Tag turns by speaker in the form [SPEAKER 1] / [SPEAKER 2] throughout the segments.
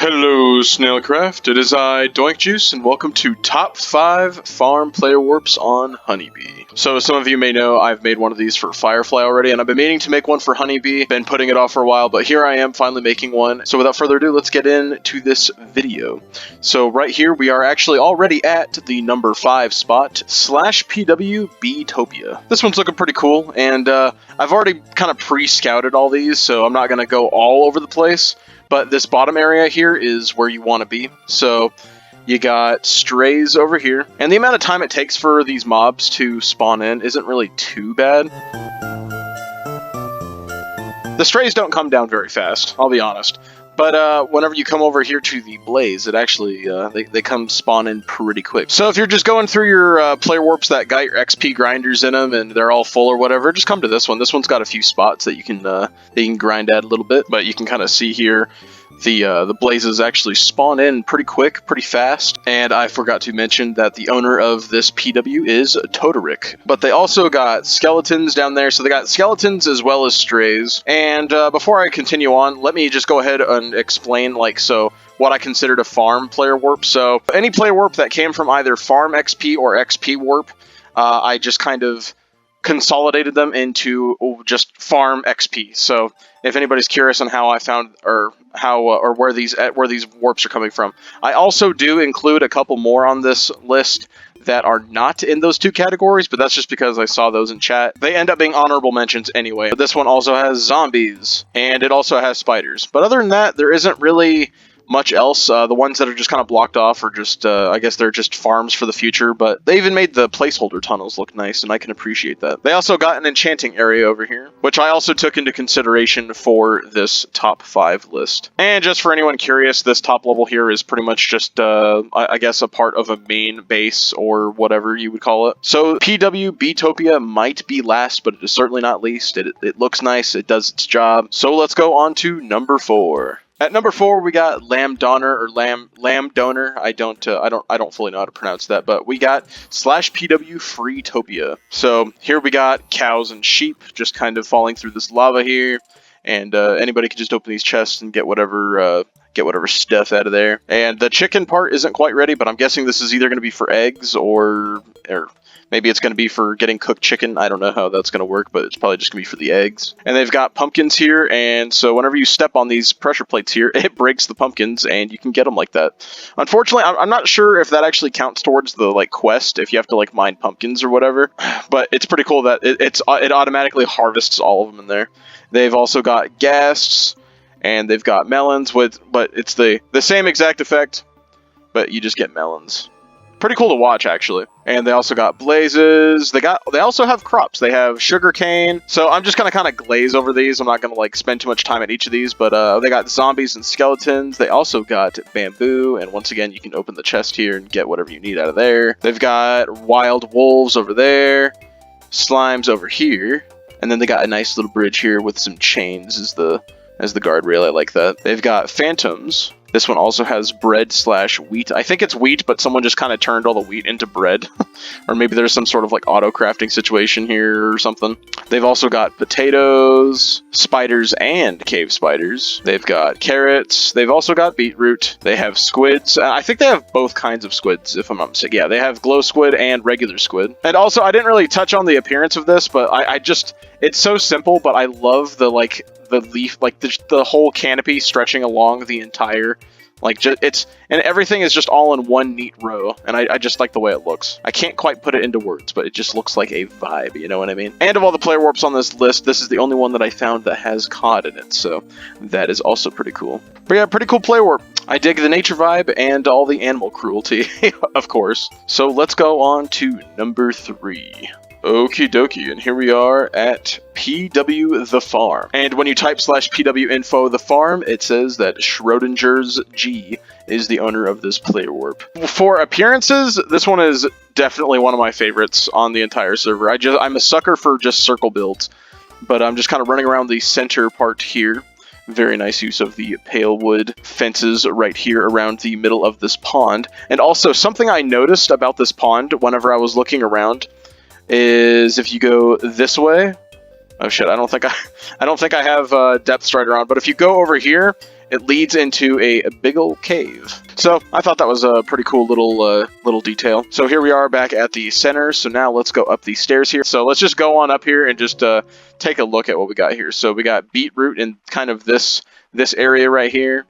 [SPEAKER 1] Hello, SnailCraft. It is I, Doink Juice, and welcome to Top 5 Farm Player Warps on Honeybee. So, as some of you may know, I've made one of these for Firefly already, and I've been meaning to make one for Honeybee. Been putting it off for a while, but here I am finally making one. So, without further ado, let's get into this video. So, right here, we are actually already at the number 5 spot, /PW Beetopia. This one's looking pretty cool, and I've already kind of pre-scouted all these, so I'm not going to go all over the place. But this bottom area here is where you want to be. So you got strays over here. And the amount of time it takes for these mobs to spawn in isn't really too bad. The strays don't come down very fast, I'll be honest. But whenever you come over here to the blaze, it actually, they come spawn in pretty quick. So if you're just going through your player warps that got your XP grinders in them and they're all full or whatever, just come to this one. This one's got a few spots that you can grind at a little bit, but you can kind of see here the blazes actually spawn in pretty quick, pretty fast. And I forgot to mention that the owner of this PW is Todoric. But they also got skeletons down there, so they got skeletons as well as strays. And before I continue on, let me just go ahead and explain, what I considered a farm player warp. So any player warp that came from either farm XP or XP warp, I just kind of consolidated them into just farm XP. So if anybody's curious on how I found or where these warps are coming from, I also do include a couple more on this list that are not in those two categories, but that's just because I saw those in chat. They end up being honorable mentions anyway. But this one also has zombies, and it also has spiders. But other than that, there isn't really much else. The ones that are just kind of blocked off are just, I guess they're just farms for the future, but they even made the placeholder tunnels look nice, and I can appreciate that. They also got an enchanting area over here, which I also took into consideration for this top 5 list. And just for anyone curious, this top level here is pretty much just, I guess, a part of a main base, or whatever you would call it. So PW Beetopia might be last, but it is certainly not least. It looks nice, it does its job. So let's go on to number 4. At number 4, we got Lambdonner or Lambdonner. I don't fully know how to pronounce that, but we got /PW Freetopia. So here we got cows and sheep just kind of falling through this lava here, and anybody can just open these chests and get whatever stuff out of there. And the chicken part isn't quite ready, but I'm guessing this is either going to be for eggs or maybe it's going to be for getting cooked chicken. I don't know how that's going to work, but it's probably just going to be for the eggs. And they've got pumpkins here, and so whenever you step on these pressure plates here, it breaks the pumpkins, and you can get them like that. Unfortunately, I'm not sure if that actually counts towards the quest, if you have to mine pumpkins or whatever. But it's pretty cool that it automatically harvests all of them in there. They've also got ghasts, and they've got melons but it's the same exact effect, but you just get melons. Pretty cool to watch, actually. And they also got blazes. They also have crops. They have sugarcane. So I'm just gonna kind of glaze over these. I'm not gonna spend too much time at each of these, but they got zombies and skeletons. They also got bamboo, and once again, you can open the chest here and get whatever you need out of there. They've got wild wolves over there, slimes over here, and then they got a nice little bridge here with some chains as the guardrail. I like that. They've got phantoms. This one also has bread/wheat. I think it's wheat, but someone just kind of turned all the wheat into bread. Or maybe there's some sort of auto crafting situation here or something. They've also got potatoes, spiders and cave spiders. They've got carrots. They've also got beetroot. They have squids. I think they have both kinds of squids, if I'm not mistaken. Yeah, they have glow squid and regular squid. And also, I didn't really touch on the appearance of this, but it's so simple, but I love the leaf, the whole canopy stretching along the entire, and everything is just all in one neat row, and I just like the way it looks. I can't quite put it into words, but it just looks like a vibe, you know what I mean? And of all the player warps on this list, this is the only one that I found that has cod in it, so that is also pretty cool. But yeah, pretty cool player warp. I dig the nature vibe and all the animal cruelty, of course. So let's go on to number 3. Okie dokie, and here we are at PW the Farm. And when you type /PW info the farm, it says that Schrodeners G is the owner of this player warp. For appearances, this one is definitely one of my favorites on the entire server. I'm a sucker for just circle builds, but I'm just kind of running around the center part here. Very nice use of the pale wood fences right here around the middle of this pond. And also, something I noticed about this pond whenever I was looking around is if you go this way, oh shit, I don't think I have Depth Strider on, but if you go over here, it leads into a big old cave. So I thought that was a pretty cool little detail. So here we are back at the center. So now let's go up these stairs here. So let's just go on up here and just take a look at what we got here. So we got beetroot in kind of this area right here.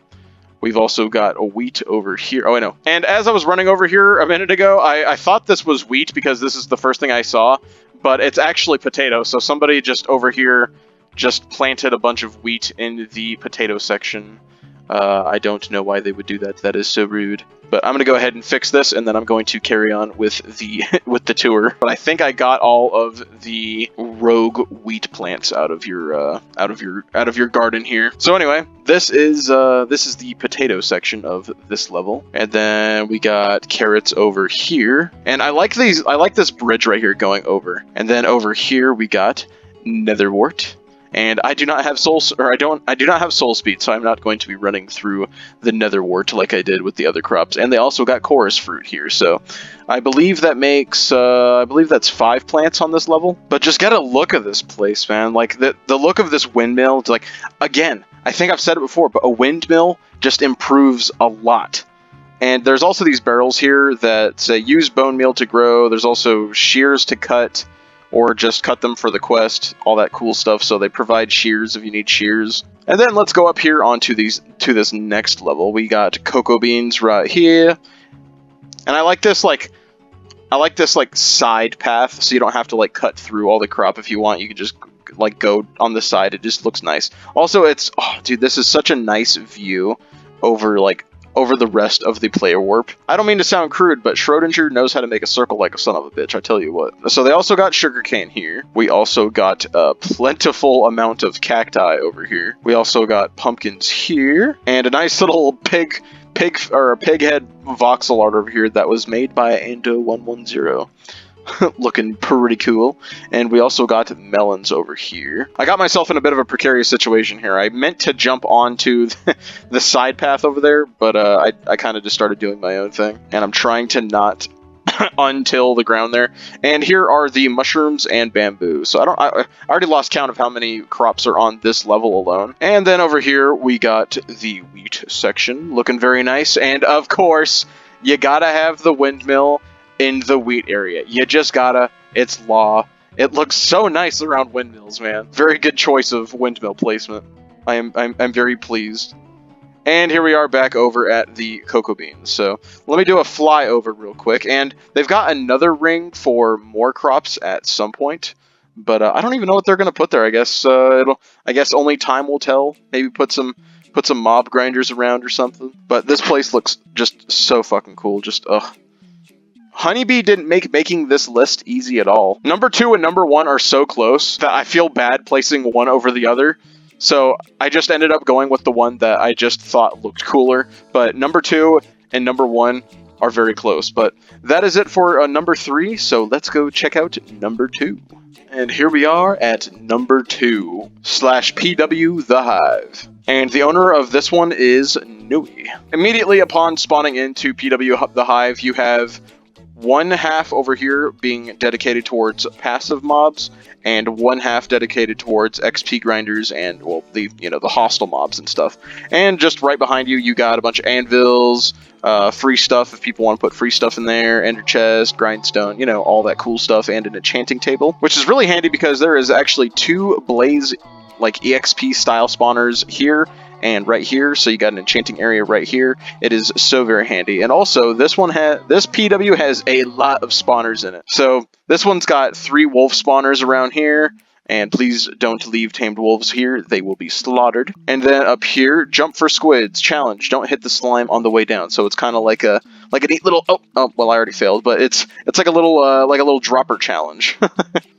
[SPEAKER 1] We've also got a wheat over here. Oh, I know. And as I was running over here a minute ago, I thought this was wheat because this is the first thing I saw, but it's actually potato. So somebody just over here just planted a bunch of wheat in the potato section. I don't know why they would do that. That is so rude. But I'm gonna go ahead and fix this, and then I'm going to carry on with the tour. But I think I got all of the rogue wheat plants out of your garden here. So anyway, this is the potato section of this level, and then we got carrots over here. And I like these. I like this bridge right here going over, and then over here we got netherwort. And I do not have I do not have soul speed, so I'm not going to be running through the netherwort like I did with the other crops. And they also got chorus fruit here, so I believe that makes I believe that's 5 plants on this level. But just get a look at this place, man. Like the look of this windmill. Like again, I think I've said it before, but a windmill just improves a lot. And there's also these barrels here that say use bone meal to grow. There's also shears to cut, or just cut them for the quest, all that cool stuff. So they provide shears if you need shears. And then let's go up here onto this next level. We got cocoa beans right here. And I like this like side path, so you don't have to like cut through all the crop. If you want, you can just like go on the side. It just looks nice. Also, it's dude, this is such a nice view over the rest of the player warp. I don't mean to sound crude, but Schrodinger knows how to make a circle like a son of a bitch, I tell you what. So they also got sugarcane here. We also got a plentiful amount of cacti over here. We also got pumpkins here, and a nice little pig head voxel art over here that was made by Ando110. Looking pretty cool. And we also got melons over here. I got myself in a bit of a precarious situation here. I meant to jump onto the side path over there, but I kind of just started doing my own thing. And I'm trying to not untill the ground there. And here are the mushrooms and bamboo. So I already lost count of how many crops are on this level alone. And then over here we got the wheat section, looking very nice. And of course, you gotta have the windmill in the wheat area. You just gotta. It's law. It looks so nice around windmills, man. Very good choice of windmill placement. I'm very pleased. And here we are back over at the cocoa beans. So let me do a flyover real quick. And they've got another ring for more crops at some point, but I don't even know what they're gonna put there. I guess I guess only time will tell. Maybe put some mob grinders around or something. But this place looks just so fucking cool. Just ugh. Honeybee didn't make making this list easy at all. Number 2 and number 1 are so close that I feel bad placing one over the other. So I just ended up going with the one that I just thought looked cooler. But number 2 and number 1 are very close. But that is it for number 3. So let's go check out number 2. And here we are at number 2 / PW Thehive. And the owner of this one is Nui. Immediately upon spawning into PW Thehive, you have one half over here being dedicated towards passive mobs, and one half dedicated towards XP grinders and, well, the hostile mobs and stuff. And just right behind you, you got a bunch of anvils, free stuff if people want to put free stuff in there, ender chest, grindstone, all that cool stuff, and an enchanting table, which is really handy because there is actually 2 blaze EXP style spawners here and right here, so you got an enchanting area right here. It is so very handy. And also, this PW has a lot of spawners in it. So this one's got 3 wolf spawners around here, and please don't leave tamed wolves here, they will be slaughtered. And then up here, jump for squids, challenge, don't hit the slime on the way down. So it's kind of like a neat little, well, I already failed, but it's like a little dropper challenge.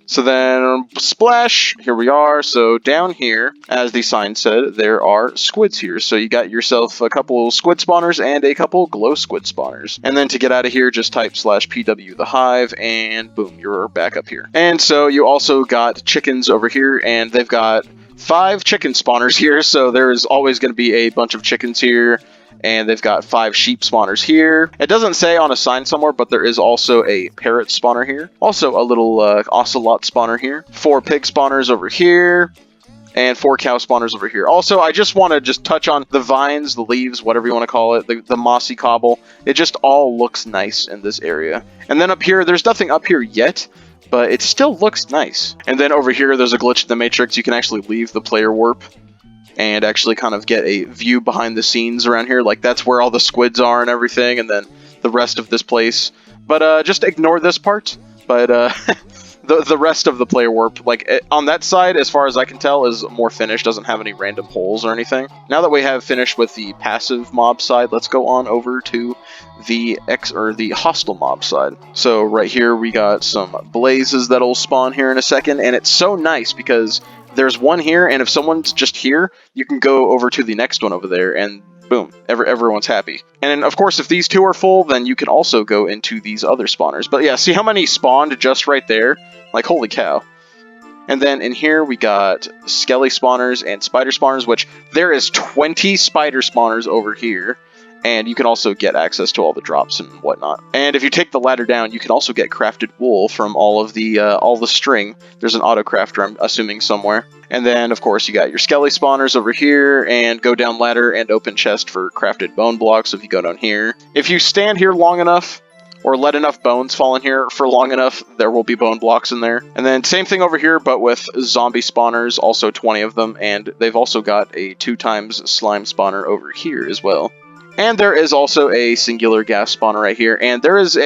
[SPEAKER 1] So then, splash, here we are. So down here, as the sign said, there are squids here. So you got yourself a couple squid spawners and a couple glow squid spawners. And then to get out of here, just type /PW Thehive, and boom, you're back up here. And so you also got chickens over here, and they've got 5 chicken spawners here. So there is always going to be a bunch of chickens here. And they've got 5 sheep spawners here. It doesn't say on a sign somewhere, but there is also a parrot spawner here. Also a little ocelot spawner here. 4 pig spawners over here. and 4 cow spawners over here. Also, I just want to touch on the vines, the leaves, whatever you want to call it, the mossy cobble. It just all looks nice in this area. And then up here, there's nothing up here yet, but it still looks nice. And then over here, there's a glitch in the matrix. You can actually leave the player warp and actually kind of get a view behind the scenes around here. Like, that's where all the squids are and everything, and then the rest of this place. But just ignore this part. But the rest of the player warp, like on that side, as far as I can tell, is more finished, doesn't have any random holes or anything. Now that we have finished with the passive mob side, let's go on over to the hostile mob side. So right here we got some blazes that'll spawn here in a second, and it's so nice because there's one here, and if someone's just here, you can go over to the next one over there, and boom, everyone's happy. And of course, if these two are full, then you can also go into these other spawners. But yeah, see how many spawned just right there? Like, holy cow. And then in here, we got skelly spawners and spider spawners, which there is 20 spider spawners over here. And you can also get access to all the drops and whatnot. And if you take the ladder down, you can also get crafted wool from all the string. There's an auto crafter, I'm assuming, somewhere. And then, of course, you got your skelly spawners over here, and go down ladder and open chest for crafted bone blocks if you go down here. If you stand here long enough, or let enough bones fall in here for long enough, there will be bone blocks in there. And then same thing over here, but with zombie spawners, also 20 of them, and they've also got a 2x slime spawner over here as well. And there is also a singular gas spawner right here, and there is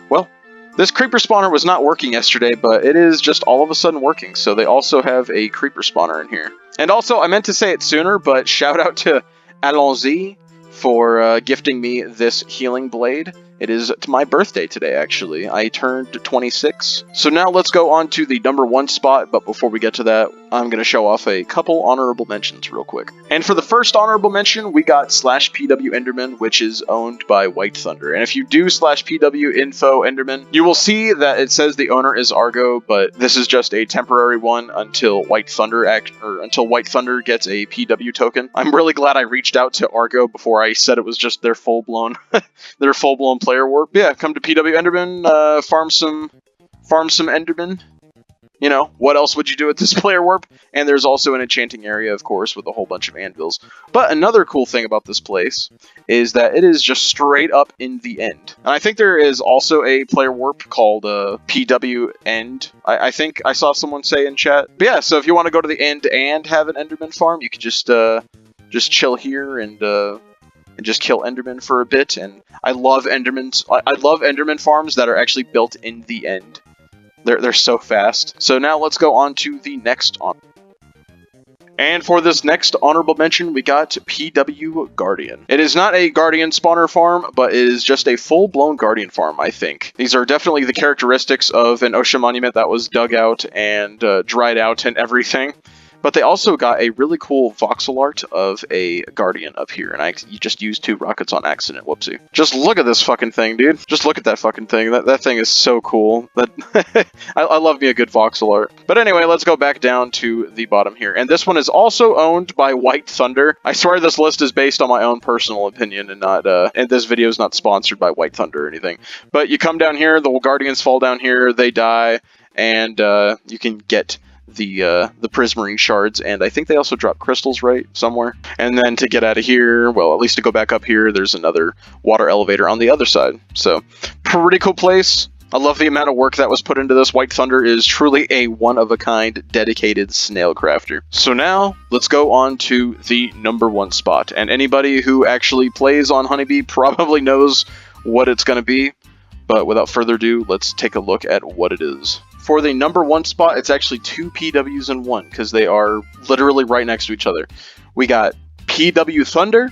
[SPEAKER 1] well, this creeper spawner was not working yesterday, but it is just all of a sudden working, so they also have a creeper spawner in here. And also, I meant to say it sooner, but shout out to Allons-y for gifting me this healing blade. It is my birthday today, actually. I turned 26. So now let's go on to the #1 spot, but before we get to that, I'm going to show off a couple honorable mentions real quick. And for the first honorable mention, we got /PW Enderman, which is owned by White Thunder. And if you do /PW info Enderman, you will see that it says the owner is Argo, but this is just a temporary one until White Thunder gets a PW token. I'm really glad I reached out to Argo before I said it was just their full-blown player warp. Yeah, come to PW Enderman, farm some Enderman. You know, what else would you do with this player warp? And there's also an enchanting area, of course, with a whole bunch of anvils. But another cool thing about this place is that it is just straight up in the end. And I think there is also a player warp called PW End. I think I saw someone say in chat. But yeah, so if you want to go to the end and have an Enderman farm, you could just chill here and just kill Enderman for a bit. And I love Endermans. I love Enderman farms that are actually built in the end. They're so fast. So now let's go on to the next honor. And for this next honorable mention, we got PW Guardian. It is not a Guardian spawner farm, but it is just a full-blown Guardian farm, I think. These are definitely the characteristics of an ocean monument that was dug out and dried out and everything. But they also got a really cool voxel art of a Guardian up here, and you just used 2 rockets on accident. Whoopsie. Just look at this fucking thing, dude. Just look at that fucking thing. That thing is so cool. I love me a good voxel art. But anyway, let's go back down to the bottom here. And this one is also owned by White Thunder. I swear this list is based on my own personal opinion and not, and this video is not sponsored by White Thunder or anything. But you come down here, the Guardians fall down here, they die, and you can get the prismarine shards, and I think they also drop crystals right somewhere. And then to get out of here, well, at least to go back up here, there's another water elevator on the other side. So pretty cool place. I love the amount of work that was put into this. White Thunder is truly a one-of-a-kind dedicated SnailCrafter. So now let's go on to the #1 spot, and anybody who actually plays on Honeybee probably knows what it's going to be. But without further ado, let's take a look at what it is. For the #1 spot, it's actually 2 PWs in one, because they are literally right next to each other. We got PW Thunder,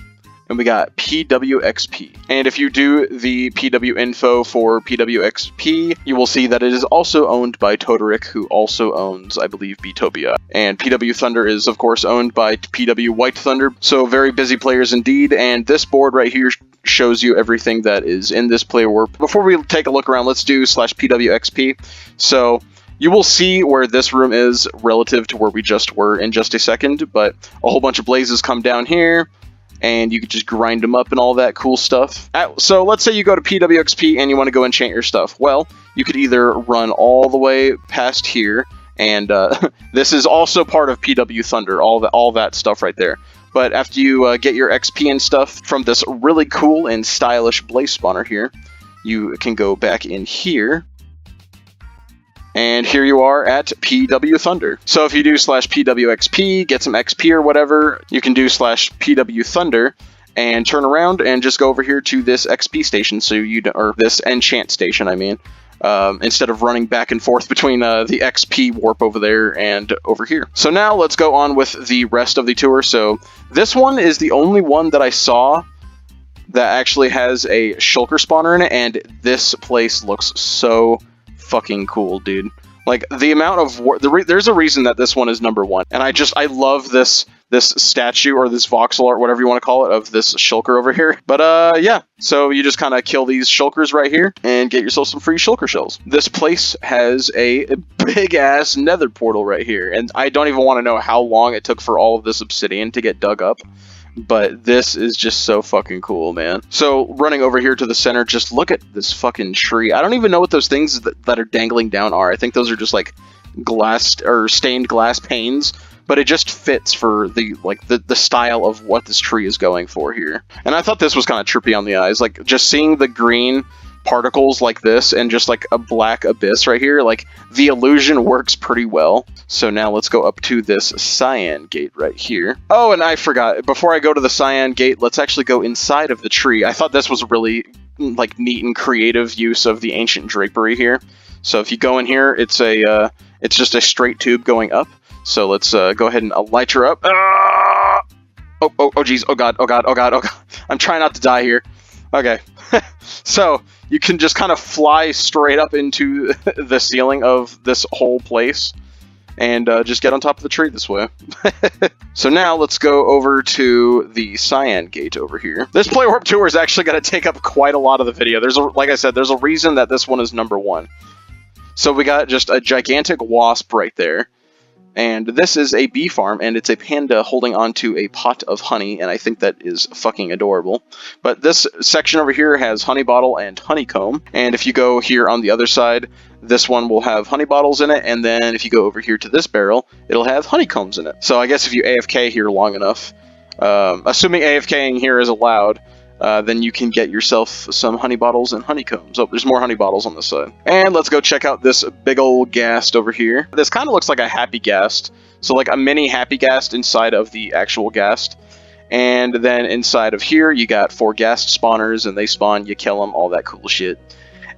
[SPEAKER 1] and we got PWXP. And if you do the PW info for PWXP, you will see that it is also owned by Todoric, who also owns, I believe, Beatopia. And PW Thunder is, of course, owned by PW White Thunder, so very busy players indeed. And this board right here shows you everything that is in this player warp. Before we take a look around, let's do /PWXP. So you will see where this room is relative to where we just were in just a second, but a whole bunch of blazes come down here, and you can just grind them up and all that cool stuff. So let's say you go to PWXP and you want to go enchant your stuff. Well, you could either run all the way past here And this is also part of PW Thunder, all that stuff right there. But after you get your XP and stuff from this really cool and stylish blaze spawner here, you can go back in here. And here you are at PW Thunder. So if you do /PWXP, get some XP or whatever, you can do /PW Thunder and turn around and just go over here to this XP station, or this enchant station, I mean. Instead of running back and forth between the XP warp over there and over here. So now let's go on with the rest of the tour. So this one is the only one that I saw that actually has a shulker spawner in it, and this place looks so fucking cool, dude. Like, the amount of there's a reason that this one is #1, and I love this statue, or this voxel art, whatever you want to call it, of this shulker over here. But yeah, so you just kind of kill these shulkers right here and get yourself some free shulker shells. This place has a big ass nether portal right here, and I don't even want to know how long it took for all of this obsidian to get dug up. But this is just so fucking cool, man. So running over here to the center, just look at this fucking tree. I don't even know what those things that are dangling down are. I think those are just like glass or stained glass panes, but it just fits for the style of what this tree is going for here. And I thought this was kind of trippy on the eyes, like just seeing the green particles like this and just like a black abyss right here, like the illusion works pretty well. So now let's go up to this cyan gate right here. Oh, and I forgot, before I go to the cyan gate, let's actually go inside of the tree. I thought this was a really like neat and creative use of the ancient drapery here. So if you go in here, it's just a straight tube going up. So let's go ahead and light her up. Ah! Oh geez, oh god. I'm trying not to die here. Okay. So you can just kind of fly straight up into the ceiling of this whole place and just get on top of the tree this way. So now let's go over to the cyan gate over here. This play warp tour is actually going to take up quite a lot of the video. Like I said, there's a reason that this one is #1. So we got just a gigantic wasp right there. And this is a bee farm, and it's a panda holding onto a pot of honey, and I think that is fucking adorable. But this section over here has honey bottle and honeycomb, and if you go here on the other side, this one will have honey bottles in it, and then if you go over here to this barrel, it'll have honeycombs in it. So I guess if you AFK here long enough, assuming AFKing here is allowed, then you can get yourself some honey bottles and honeycombs. Oh, there's more honey bottles on this side. And let's go check out this big old ghast over here. This kind of looks like a happy ghast. So like a mini happy ghast inside of the actual ghast. And then inside of here, you got 4 ghast spawners, and they spawn, you kill them, all that cool shit.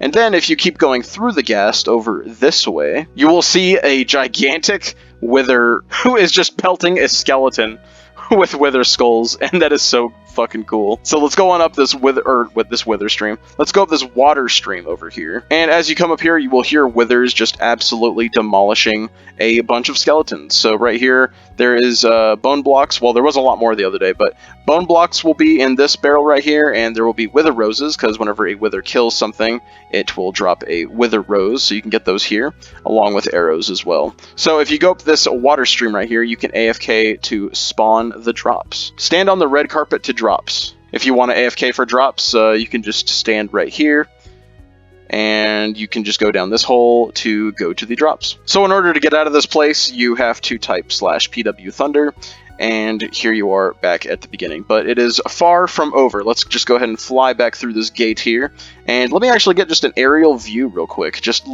[SPEAKER 1] And then if you keep going through the ghast over this way, you will see a gigantic wither who is just pelting a skeleton with wither skulls, and that is so fucking cool. So let's go on up this wither stream. Let's go up this water stream over here. And as you come up here, you will hear withers just absolutely demolishing a bunch of skeletons. So right here, there is bone blocks. Well, there was a lot more the other day, but bone blocks will be in this barrel right here, and there will be wither roses, because whenever a wither kills something, it will drop a wither rose, so you can get those here, along with arrows as well. So if you go up this water stream right here, you can AFK to spawn the drops. Stand on the red carpet to drops. If you want to AFK for drops, you can just stand right here, and you can just go down this hole to go to the drops. So in order to get out of this place, you have to type /PW Thunder, and here you are back at the beginning. But it is far from over. Let's just go ahead and fly back through this gate here, and let me actually get just an aerial view real quick. Just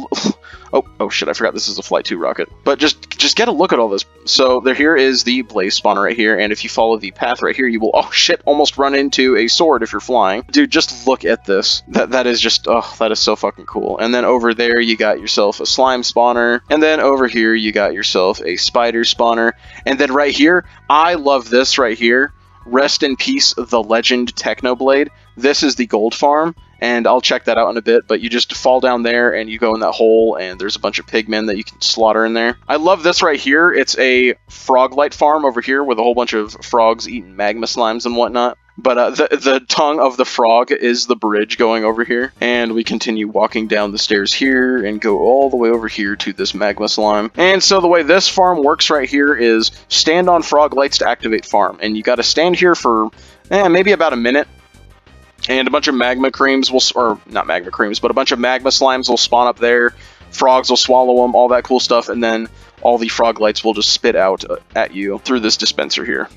[SPEAKER 1] oh shit, I forgot this is a Flight 2 rocket. But just get a look at all this. So here is the blaze spawner right here, and if you follow the path right here, you will, oh shit, almost run into a sword if you're flying. Dude, just look at this. That is just, oh, that is so fucking cool. And then over there, you got yourself a slime spawner, and then over here, you got yourself a spider spawner, and then right here, I love this right here. Rest in peace, the legend Technoblade. This is the gold farm, and I'll check that out in a bit, but you just fall down there and you go in that hole, and there's a bunch of pigmen that you can slaughter in there. I love this right here. It's a froglight farm over here with a whole bunch of frogs eating magma slimes and whatnot. But the tongue of the frog is the bridge going over here. And we continue walking down the stairs here and go all the way over here to this magma slime. And so the way this farm works right here is stand on frog lights to activate farm. And you got to stand here for maybe about a minute. And a bunch of magma creams will, or not magma creams, but a bunch of magma slimes will spawn up there. Frogs will swallow them, all that cool stuff. And then all the frog lights will just spit out at you through this dispenser here.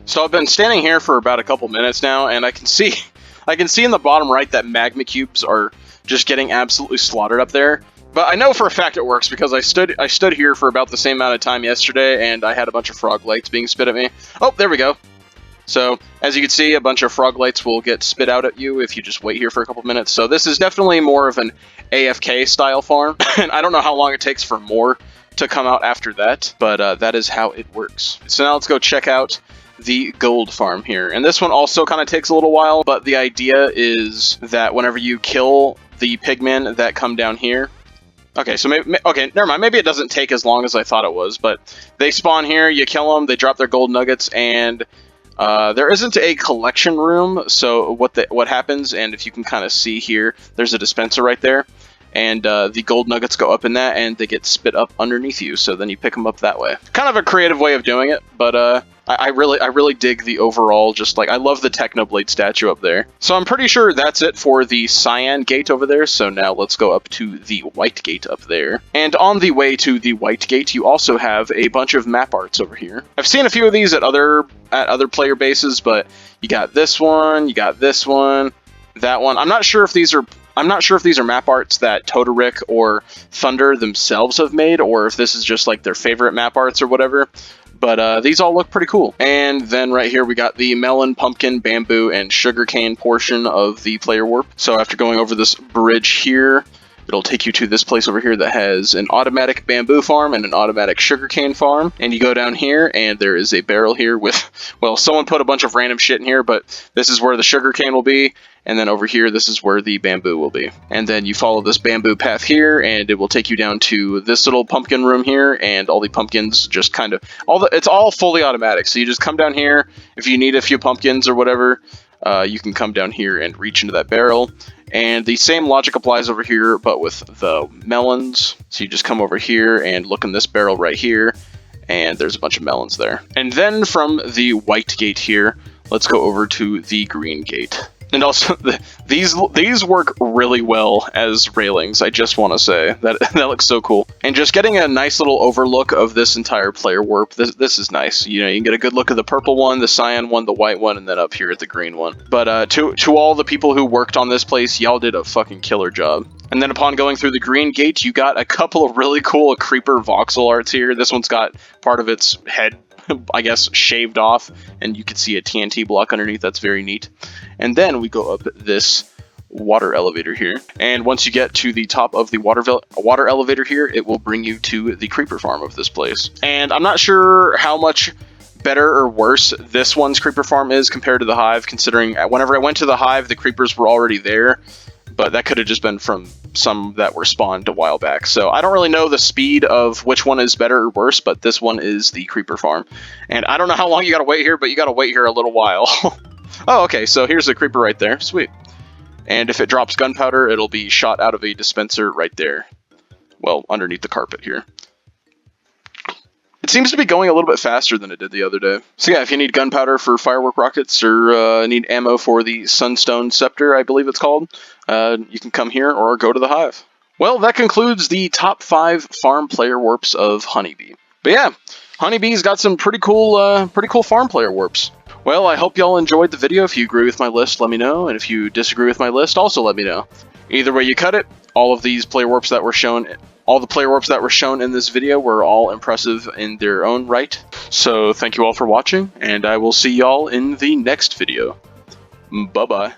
[SPEAKER 1] So I've been standing here for about a couple minutes now, and I can see in the bottom right that magma cubes are just getting absolutely slaughtered up there. But I know for a fact it works because I stood here for about the same amount of time yesterday, and I had a bunch of frog lights being spit at me. Oh, there we go. So, as you can see, a bunch of frog lights will get spit out at you if you just wait here for a couple minutes. So this is definitely more of an AFK style farm, and I don't know how long it takes for more to come out after that, but that is how it works. So now let's go check out the gold farm here. And this one also kind of takes a little while, but the idea is that whenever you kill the pigmen that come down here, okay, so okay, never mind. Maybe it doesn't take as long as I thought it was, but they spawn here, you kill them, they drop their gold nuggets, and there isn't a collection room, so what happens, and if you can kind of see here, there's a dispenser right there, and the gold nuggets go up in that, and they get spit up underneath you, so then you pick them up that way. Kind of a creative way of doing it, but I really dig the overall, just like, I love the Technoblade statue up there. So I'm pretty sure that's it for the cyan gate over there, so now let's go up to the white gate up there. And on the way to the white gate, you also have a bunch of map arts over here. I've seen a few of these at other player bases, but you got this one, you got this one, that one. I'm not sure if these are map arts that Todoric or Thunder themselves have made, or if this is just like their favorite map arts or whatever. But these all look pretty cool. And then right here we got the melon, pumpkin, bamboo, and sugarcane portion of the player warp. So after going over this bridge here, it'll take you to this place over here that has an automatic bamboo farm and an automatic sugarcane farm. And you go down here, and there is a barrel here with, well, someone put a bunch of random shit in here, but this is where the sugarcane will be. And then over here, this is where the bamboo will be. And then you follow this bamboo path here, and it will take you down to this little pumpkin room here, and all the pumpkins just kind of, it's all fully automatic. So you just come down here. If you need a few pumpkins or whatever, you can come down here and reach into that barrel. And the same logic applies over here, but with the melons. So you just come over here and look in this barrel right here, and there's a bunch of melons there. And then from the white gate here, let's go over to the green gate. And also, these work really well as railings, I just want to say. That looks so cool. And just getting a nice little overlook of this entire player warp, this is nice. You know, you can get a good look at the purple one, the cyan one, the white one, and then up here at the green one. But to all the people who worked on this place, y'all did a fucking killer job. And then upon going through the green gate, you got a couple of really cool creeper voxel arts here. This one's got part of its head, I guess, shaved off, and you can see a TNT block underneath. That's very neat. And then we go up this water elevator here, and once you get to the top of the water elevator here, it will bring you to the creeper farm of this place. And I'm not sure how much better or worse this one's creeper farm is compared to the Hive, considering whenever I went to the Hive, the creepers were already there, but that could have just been from some that were spawned a while back. So I don't really know the speed of which one is better or worse, but this one is the creeper farm. And I don't know how long you gotta wait here, but you gotta wait here a little while. Oh, okay, so here's the creeper right there. Sweet. And if it drops gunpowder, it'll be shot out of a dispenser right there. Well, underneath the carpet here. It seems to be going a little bit faster than it did the other day. So yeah, if you need gunpowder for firework rockets, or need ammo for the Sunstone Scepter, I believe it's called, you can come here or go to the Hive. Well, that concludes the top 5 farm player warps of Honeybee. But yeah, Honeybee's got some pretty cool farm player warps. Well, I hope y'all enjoyed the video. If you agree with my list, let me know. And if you disagree with my list, also let me know. Either way you cut it, all of these player warps that were shown, all the player warps that were shown in this video were all impressive in their own right. So thank you all for watching, and I will see y'all in the next video. Bye-bye.